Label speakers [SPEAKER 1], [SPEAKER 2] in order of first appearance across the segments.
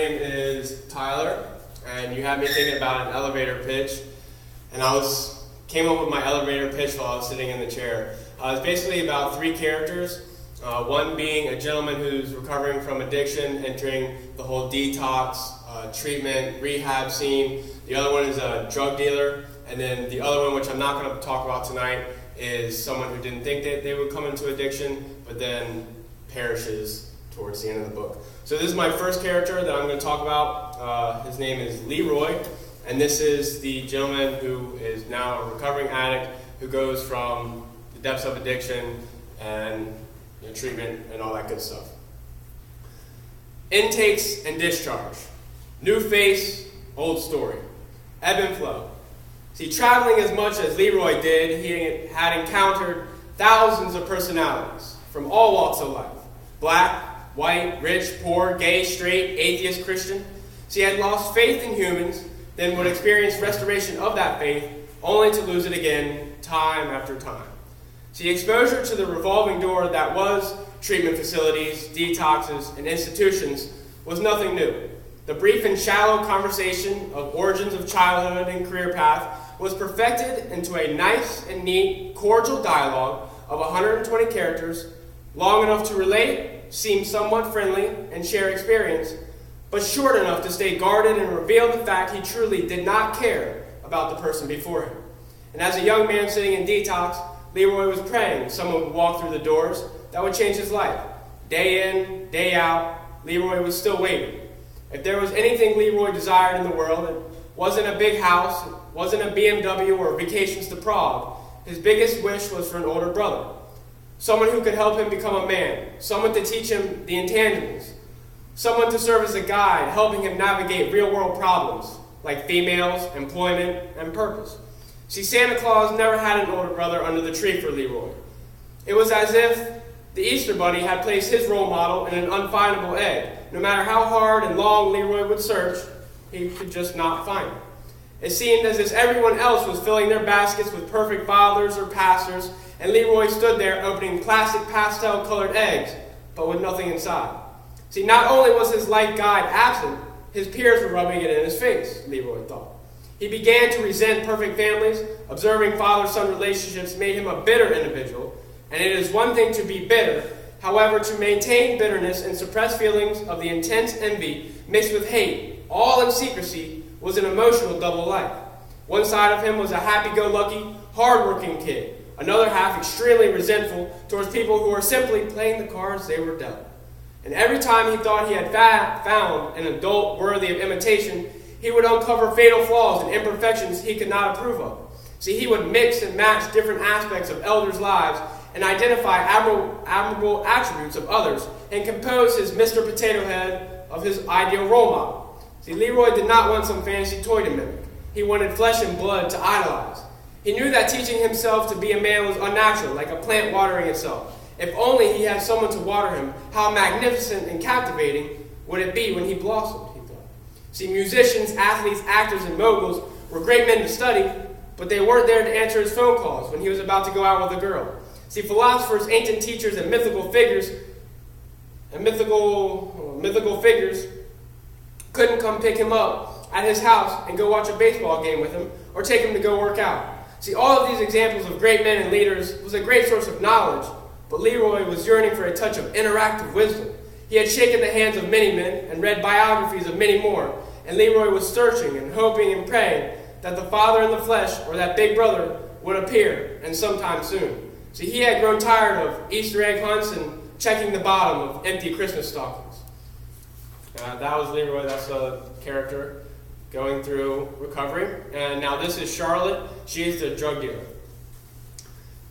[SPEAKER 1] name is Tyler, and you had me thinking about an elevator pitch, and came up with my elevator pitch while I was sitting in the chair. It's basically about three characters, one being a gentleman who's recovering from addiction, entering the whole detox, treatment, rehab scene. The other one is a drug dealer, and then the other one, which I'm not going to talk about tonight, is someone who didn't think that they would come into addiction, but then perishes towards the end of the book. So this is my first character that I'm going to talk about. His name is Leroy, and this is the gentleman who is now a recovering addict who goes from the depths of addiction and treatment and all that good stuff. Intakes and discharge. New face, old story. Ebb and flow. See, traveling as much as Leroy did, he had encountered thousands of personalities from all walks of life. Black, white, rich, poor, gay, straight, atheist, Christian. See, he had lost faith in humans, then would experience restoration of that faith, only to lose it again, time after time. See, exposure to the revolving door that was treatment facilities, detoxes, and institutions was nothing new. The brief and shallow conversation of origins of childhood and career path was perfected into a nice and neat, cordial dialogue of 120 characters, long enough to relate, seem somewhat friendly, and share experience, but short enough to stay guarded and reveal the fact he truly did not care about the person before him. And as a young man sitting in detox, Leroy was praying someone would walk through the doors that would change his life. Day in, day out, Leroy was still waiting. If there was anything Leroy desired in the world, it wasn't a big house, it wasn't a BMW or vacations to Prague. His biggest wish was for an older brother. Someone who could help him become a man. Someone to teach him the intangibles. Someone to serve as a guide, helping him navigate real-world problems like females, employment, and purpose. See, Santa Claus never had an older brother under the tree for Leroy. It was as if the Easter Bunny had placed his role model in an unfindable egg. No matter how hard and long Leroy would search, he could just not find it. It seemed as if everyone else was filling their baskets with perfect fathers or pastors, and Leroy stood there opening plastic pastel-colored eggs, but with nothing inside. See, not only was his life guide absent, his peers were rubbing it in his face, Leroy thought. He began to resent perfect families. Observing father-son relationships made him a bitter individual, and it is one thing to be bitter. However, to maintain bitterness and suppress feelings of the intense envy mixed with hate, all in secrecy, was an emotional double life. One side of him was a happy-go-lucky, hard-working kid. Another half extremely resentful towards people who were simply playing the cards they were dealt. And every time he thought he had found an adult worthy of imitation, he would uncover fatal flaws and imperfections he could not approve of. See, he would mix and match different aspects of elders' lives and identify admirable attributes of others and compose his Mr. Potato Head of his ideal role model. See, Leroy did not want some fancy toy to mimic. He wanted flesh and blood to idolize. He knew that teaching himself to be a man was unnatural, like a plant watering itself. If only he had someone to water him, how magnificent and captivating would it be when he blossomed, he thought. See, musicians, athletes, actors, and moguls were great men to study, but they weren't there to answer his phone calls when he was about to go out with a girl. See, philosophers, ancient teachers, and mythical figures couldn't come pick him up at his house and go watch a baseball game with him or take him to go work out. See, all of these examples of great men and leaders was a great source of knowledge, but Leroy was yearning for a touch of interactive wisdom. He had shaken the hands of many men and read biographies of many more, and Leroy was searching and hoping and praying that the Father in the flesh or that big brother would appear, and sometime soon. See, he had grown tired of Easter egg hunts and checking the bottom of empty Christmas stockings. That was Leroy. That's a character going through recovery. And now this is Charlotte. She is the drug dealer.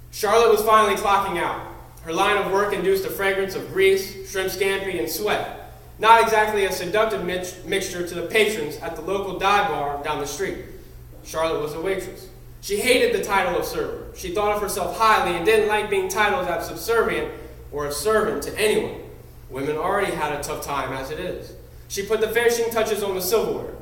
[SPEAKER 1] Charlotte was finally clocking out. Her line of work induced a fragrance of grease, shrimp scampi, and sweat. Not exactly a seductive mixture to the patrons at the local dive bar down the street. Charlotte was a waitress. She hated the title of server. She thought of herself highly and didn't like being titled as subservient or a servant to anyone. Women already had a tough time as it is. She put the finishing touches on the silverware.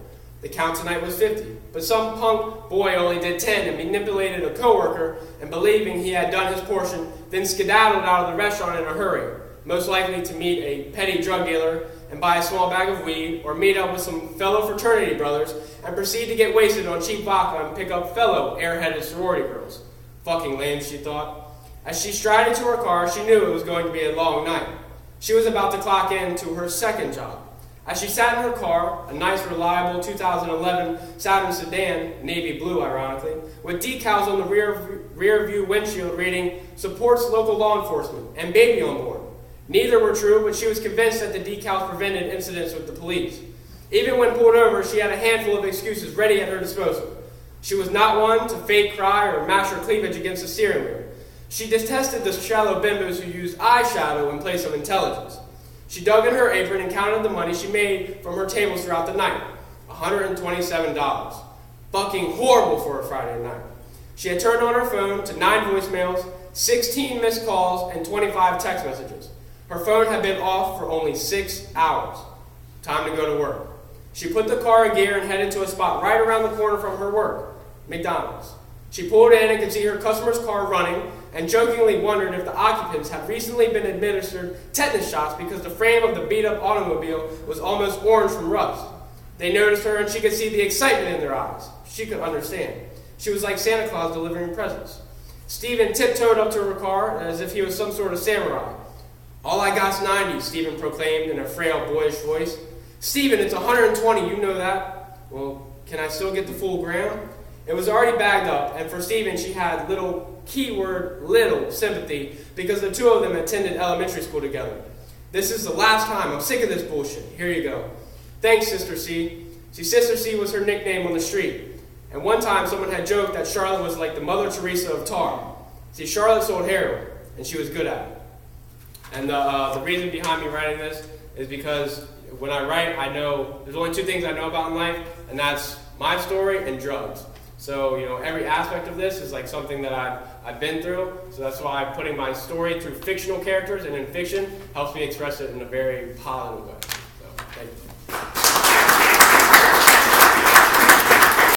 [SPEAKER 1] The count tonight was 50, but some punk boy only did 10 and manipulated a coworker and believing he had done his portion, then skedaddled out of the restaurant in a hurry, most likely to meet a petty drug dealer and buy a small bag of weed, or meet up with some fellow fraternity brothers and proceed to get wasted on cheap vodka and pick up fellow airheaded sorority girls. Fucking lame, she thought. As she strided to her car, she knew it was going to be a long night. She was about to clock in to her second job. As she sat in her car, a nice, reliable 2011 Saturn sedan, navy blue ironically, with decals on the rear view windshield reading, supports local law enforcement, and baby on board. Neither were true, but she was convinced that the decals prevented incidents with the police. Even when pulled over, she had a handful of excuses ready at her disposal. She was not one to fake cry or mash her cleavage against the steering wheel. She detested the shallow bimbos who used eyeshadow in place of intelligence. She dug in her apron and counted the money she made from her tables throughout the night. $127. Fucking horrible for a Friday night. She had turned on her phone to 9 voicemails, 16 missed calls, and 25 text messages. Her phone had been off for only 6 hours. Time to go to work. She put the car in gear and headed to a spot right around the corner from her work, McDonald's. She pulled in and could see her customer's car running, and jokingly wondered if the occupants had recently been administered tetanus shots because the frame of the beat-up automobile was almost orange from rust. They noticed her and she could see the excitement in their eyes. She could understand. She was like Santa Claus delivering presents. Stephen tiptoed up to her car as if he was some sort of samurai. "All I got's 90, Stephen proclaimed in a frail, boyish voice. "Stephen, it's 120, you know that." "Well, can I still get the full gram?" It was already bagged up, and for Stephen, she had little sympathy because the two of them attended elementary school together. "This is the last time. I'm sick of this bullshit. Here you go." "Thanks, Sister C." See, Sister C was her nickname on the street. And one time, someone had joked that Charlotte was like the Mother Teresa of tar. See, Charlotte sold heroin, and she was good at it. And the reason behind me writing this is because when I write, I know there's only 2 things I know about in life, and that's my story and drugs. So, every aspect of this is like something that I've been through. So that's why putting my story through fictional characters and in fiction helps me express it in a very positive way. So, thank you.